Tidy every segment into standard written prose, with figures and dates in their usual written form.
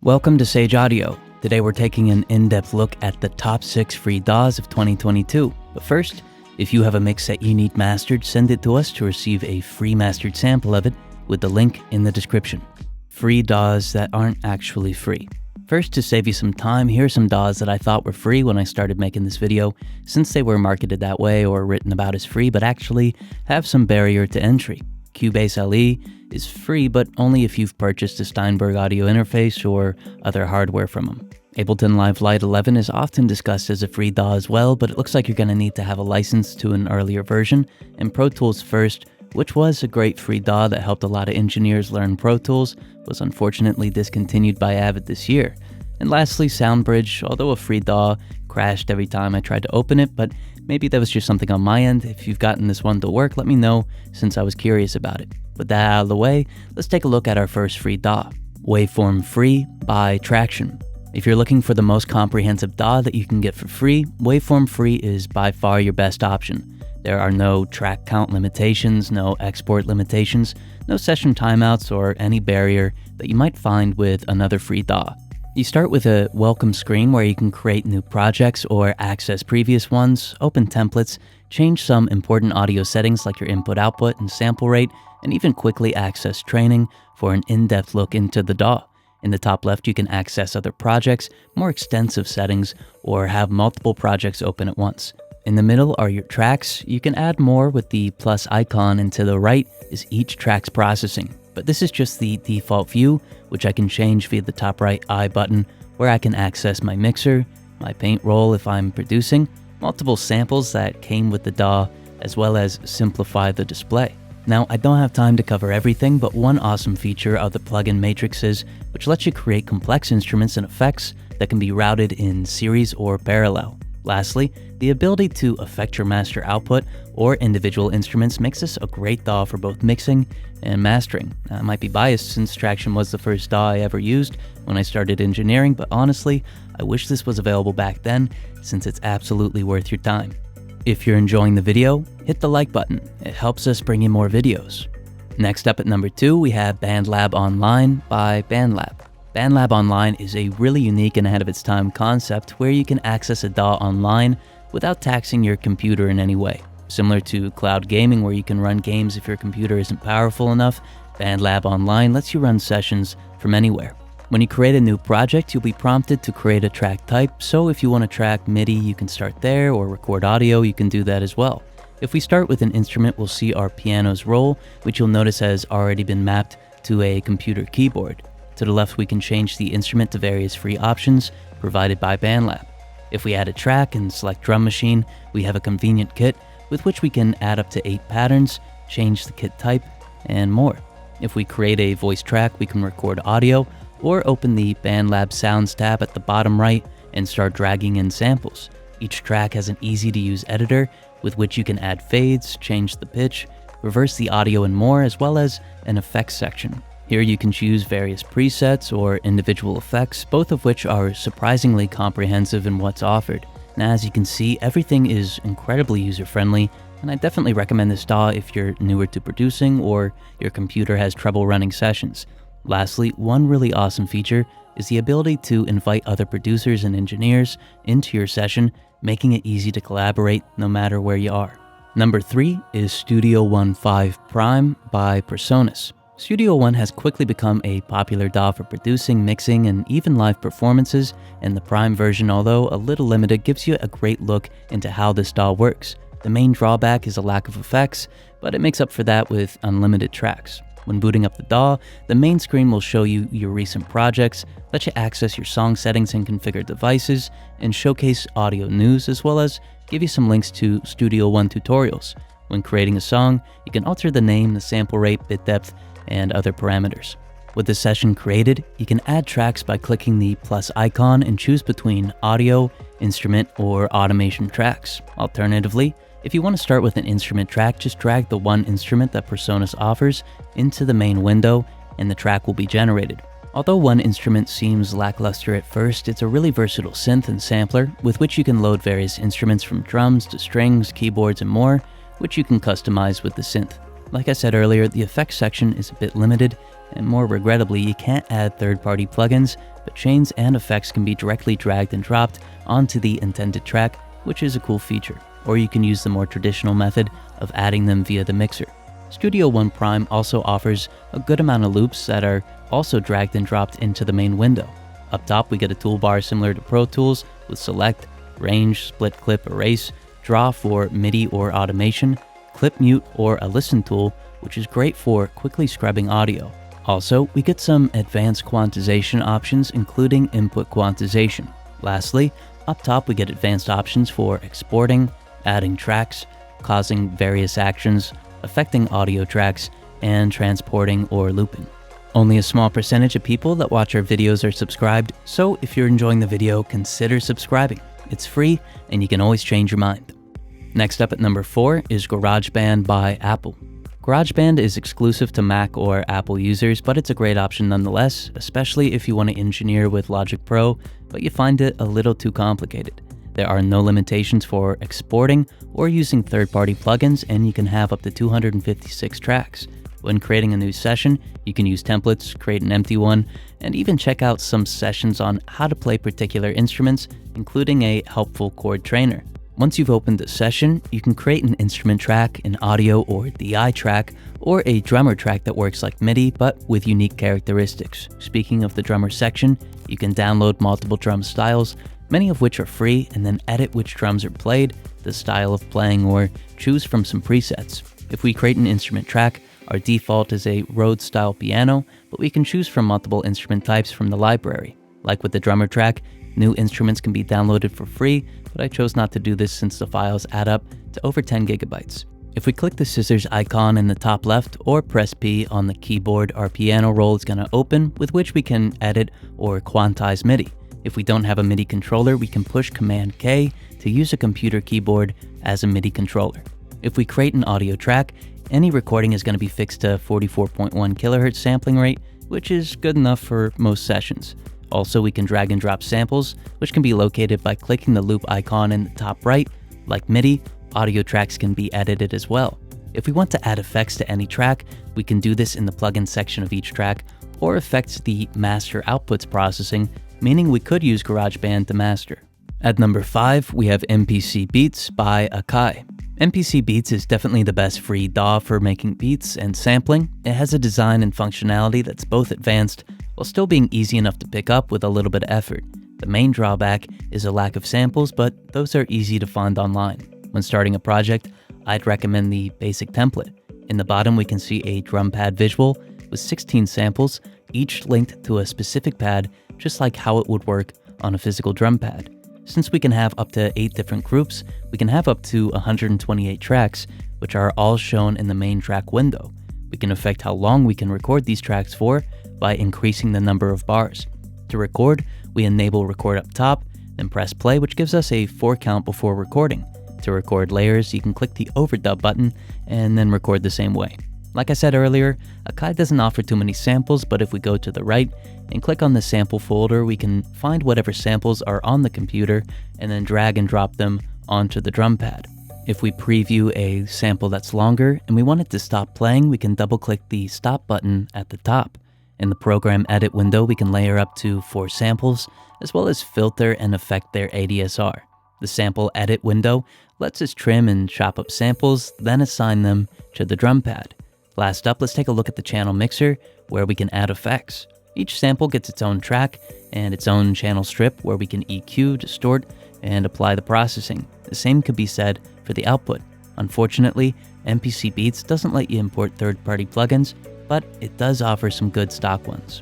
Welcome to Sage Audio. Today we're taking an in-depth look at the top 6 free DAWs of 2022. But first, if you have a mix that you need mastered, send it to us to receive a free mastered sample of it with the link in the description. Free DAWs that aren't actually free. First, to save you some time, here are some DAWs that I thought were free when I started making this video, since they were marketed that way or written about as free, but actually have some barrier to entry. Cubase LE is free, but only if you've purchased a Steinberg audio interface or other hardware from them. Ableton Live Lite 11 is often discussed as a free DAW as well, but it looks like you're going to need to have a license to an earlier version. And Pro Tools First, which was a great free DAW that helped a lot of engineers learn Pro Tools, was unfortunately discontinued by Avid this year. And lastly, SoundBridge, although a free DAW, crashed every time I tried to open it, but maybe that was just something on my end. If you've gotten this one to work, let me know, since I was curious about it. With that out of the way, let's take a look at our first free DAW. Waveform Free by Traction. If you're looking for the most comprehensive DAW that you can get for free, Waveform Free is by far your best option. There are no track count limitations, no export limitations, no session timeouts, or any barrier that you might find with another free DAW. You start with a welcome screen where you can create new projects or access previous ones, open templates, change some important audio settings like your input-output and sample rate, and even quickly access training for an in-depth look into the DAW. In the top left, you can access other projects, more extensive settings, or have multiple projects open at once. In the middle are your tracks. You can add more with the plus icon, and to the right is each track's processing. But this is just the default view, which I can change via the top right I button, where I can access my mixer, my paint roll if I'm producing, multiple samples that came with the DAW, as well as simplify the display. Now, I don't have time to cover everything, but one awesome feature are the plugin matrices, which lets you create complex instruments and effects that can be routed in series or parallel. Lastly, the ability to affect your master output or individual instruments makes this a great DAW for both mixing and mastering. I might be biased since Traction was the first DAW I ever used when I started engineering, but honestly, I wish this was available back then, since it's absolutely worth your time. If you're enjoying the video, hit the like button. It helps us bring you more videos. Next up at number 2, we have BandLab Online by BandLab. BandLab Online is a really unique and ahead of its time concept where you can access a DAW online without taxing your computer in any way. Similar to cloud gaming where you can run games if your computer isn't powerful enough, BandLab Online lets you run sessions from anywhere. When you create a new project, you'll be prompted to create a track type, so if you want to track MIDI, you can start there, or record audio, you can do that as well. If we start with an instrument, we'll see our piano's roll, which you'll notice has already been mapped to a computer keyboard. To the left, we can change the instrument to various free options provided by BandLab. If we add a track and select drum machine, we have a convenient kit with which we can add up to 8 patterns, change the kit type, and more. If we create a voice track, we can record audio, or open the BandLab Sounds tab at the bottom right and start dragging in samples. Each track has an easy-to-use editor with which you can add fades, change the pitch, reverse the audio, and more, as well as an effects section. Here you can choose various presets or individual effects, both of which are surprisingly comprehensive in what's offered. Now, as you can see, everything is incredibly user-friendly, and I definitely recommend this DAW if you're newer to producing or your computer has trouble running sessions. Lastly, one really awesome feature is the ability to invite other producers and engineers into your session, making it easy to collaborate no matter where you are. Number 3 is Studio One 5 Prime by Presonus. Studio One has quickly become a popular DAW for producing, mixing, and even live performances, and the Prime version, although a little limited, gives you a great look into how this DAW works. The main drawback is a lack of effects, but it makes up for that with unlimited tracks. When booting up the DAW, the main screen will show you your recent projects, let you access your song settings and configure devices, and showcase audio news, as well as give you some links to Studio One tutorials. When creating a song, you can alter the name, the sample rate, bit depth, and other parameters. With the session created, you can add tracks by clicking the plus icon and choose between audio, instrument, or automation tracks. Alternatively, if you want to start with an instrument track, just drag the one instrument that Presonus offers into the main window and the track will be generated. Although one instrument seems lackluster at first, it's a really versatile synth and sampler with which you can load various instruments from drums to strings, keyboards, and more, which you can customize with the synth. Like I said earlier, the effects section is a bit limited, and more regrettably, you can't add third-party plugins, but chains and effects can be directly dragged and dropped onto the intended track, which is a cool feature. Or you can use the more traditional method of adding them via the mixer. Studio One Prime also offers a good amount of loops that are also dragged and dropped into the main window. Up top, we get a toolbar similar to Pro Tools with Select, Range, Split Clip, Erase, Draw for MIDI or automation, Clip Mute, or a Listen tool, which is great for quickly scrubbing audio. Also, we get some advanced quantization options, including input quantization. Lastly, up top we get advanced options for exporting, adding tracks, causing various actions, affecting audio tracks, and transporting or looping. Only a small percentage of people that watch our videos are subscribed, so if you're enjoying the video, consider subscribing. It's free, and you can always change your mind. Next up at number 4 is GarageBand by Apple. GarageBand is exclusive to Mac or Apple users, but it's a great option nonetheless, especially if you want to engineer with Logic Pro, but you find it a little too complicated. There are no limitations for exporting or using third-party plugins, and you can have up to 256 tracks. When creating a new session, you can use templates, create an empty one, and even check out some sessions on how to play particular instruments, including a helpful chord trainer. Once you've opened the session, you can create an instrument track, an audio or DI track, or a drummer track that works like MIDI but with unique characteristics. Speaking of the drummer section, you can download multiple drum styles, many of which are free, and then edit which drums are played, the style of playing, or choose from some presets. If we create an instrument track, our default is a Rhodes style piano, but we can choose from multiple instrument types from the library. Like with the drummer track, new instruments can be downloaded for free, but I chose not to do this since the files add up to over 10 gigabytes. If we click the scissors icon in the top left or press P on the keyboard, our piano roll is going to open, with which we can edit or quantize MIDI. If we don't have a MIDI controller, we can push Command K to use a computer keyboard as a MIDI controller. If we create an audio track, any recording is going to be fixed to 44.1 kHz sampling rate, which is good enough for most sessions. Also, we can drag and drop samples, which can be located by clicking the loop icon in the top right. Like MIDI, audio tracks can be edited as well. If we want to add effects to any track, we can do this in the plugin section of each track, or affects the master outputs processing, meaning we could use GarageBand to master. At number 5, we have MPC Beats by Akai. MPC Beats is definitely the best free DAW for making beats and sampling. It has a design and functionality that's both advanced while still being easy enough to pick up with a little bit of effort. The main drawback is a lack of samples, but those are easy to find online. When starting a project, I'd recommend the basic template. In the bottom, we can see a drum pad visual with 16 samples, each linked to a specific pad, just like how it would work on a physical drum pad. Since we can have up to 8 different groups, we can have up to 128 tracks, which are all shown in the main track window. We can affect how long we can record these tracks for by increasing the number of bars. To record, we enable record up top, then press play, which gives us a 4 count before recording. To record layers, you can click the overdub button and then record the same way. Like I said earlier, Akai doesn't offer too many samples, but if we go to the right and click on the sample folder, we can find whatever samples are on the computer and then drag and drop them onto the drum pad. If we preview a sample that's longer and we want it to stop playing, we can double-click the stop button at the top. In the program edit window, we can layer up to 4 samples, as well as filter and affect their ADSR. The sample edit window lets us trim and chop up samples, then assign them to the drum pad. Last up, let's take a look at the channel mixer, where we can add effects. Each sample gets its own track and its own channel strip where we can EQ, distort, and apply the processing. The same could be said for the output. Unfortunately, MPC Beats doesn't let you import third-party plugins, but it does offer some good stock ones.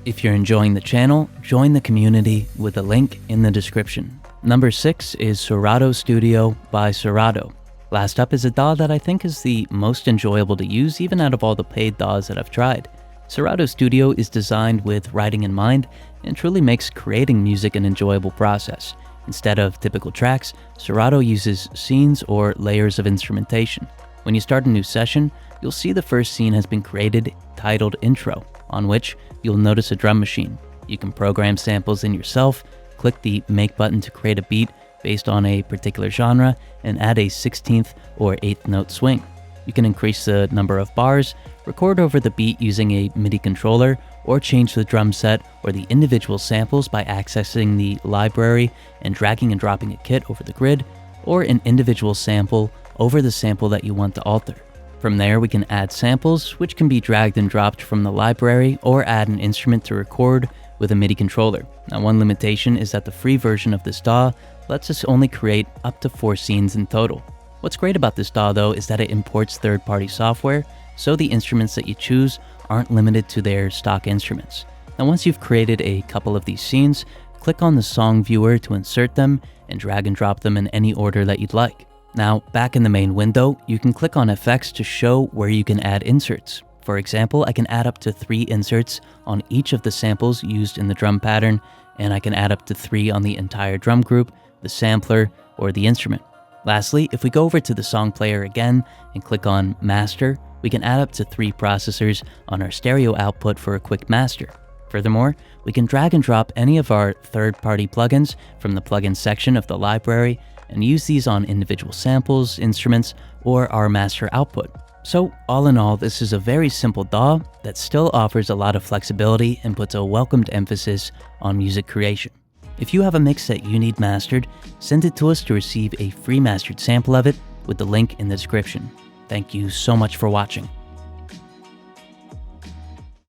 If you're enjoying the channel, join the community with a link in the description. Number 6 is Serato Studio by Serato. Last up is a DAW that I think is the most enjoyable to use even out of all the paid DAWs that I've tried. Serato Studio is designed with writing in mind and truly makes creating music an enjoyable process. Instead of typical tracks, Serato uses scenes or layers of instrumentation. When you start a new session, you'll see the first scene has been created titled Intro, on which you'll notice a drum machine. You can program samples in yourself, click the Make button to create a beat based on a particular genre, and add a 16th or 8th note swing. You can increase the number of bars, record over the beat using a MIDI controller, or change the drum set or the individual samples by accessing the library and dragging and dropping a kit over the grid, or an individual sample over the sample that you want to alter. From there, we can add samples, which can be dragged and dropped from the library, or add an instrument to record with a MIDI controller. Now, one limitation is that the free version of this DAW lets us only create up to 4 scenes in total. What's great about this DAW though is that it imports third-party software, so the instruments that you choose aren't limited to their stock instruments. Now, once you've created a couple of these scenes, click on the song viewer to insert them and drag and drop them in any order that you'd like. Now, back in the main window, you can click on effects to show where you can add inserts. For example, I can add up to 3 inserts on each of the samples used in the drum pattern, and I can add up to 3 on the entire drum group, the sampler, or the instrument. Lastly, if we go over to the song player again and click on Master, we can add up to 3 processors on our stereo output for a quick master. Furthermore, we can drag and drop any of our third-party plugins from the plugin section of the library and use these on individual samples, instruments, or our master output. So all in all, this is a very simple DAW that still offers a lot of flexibility and puts a welcomed emphasis on music creation. If you have a mix that you need mastered, send it to us to receive a free mastered sample of it with the link in the description. Thank you so much for watching.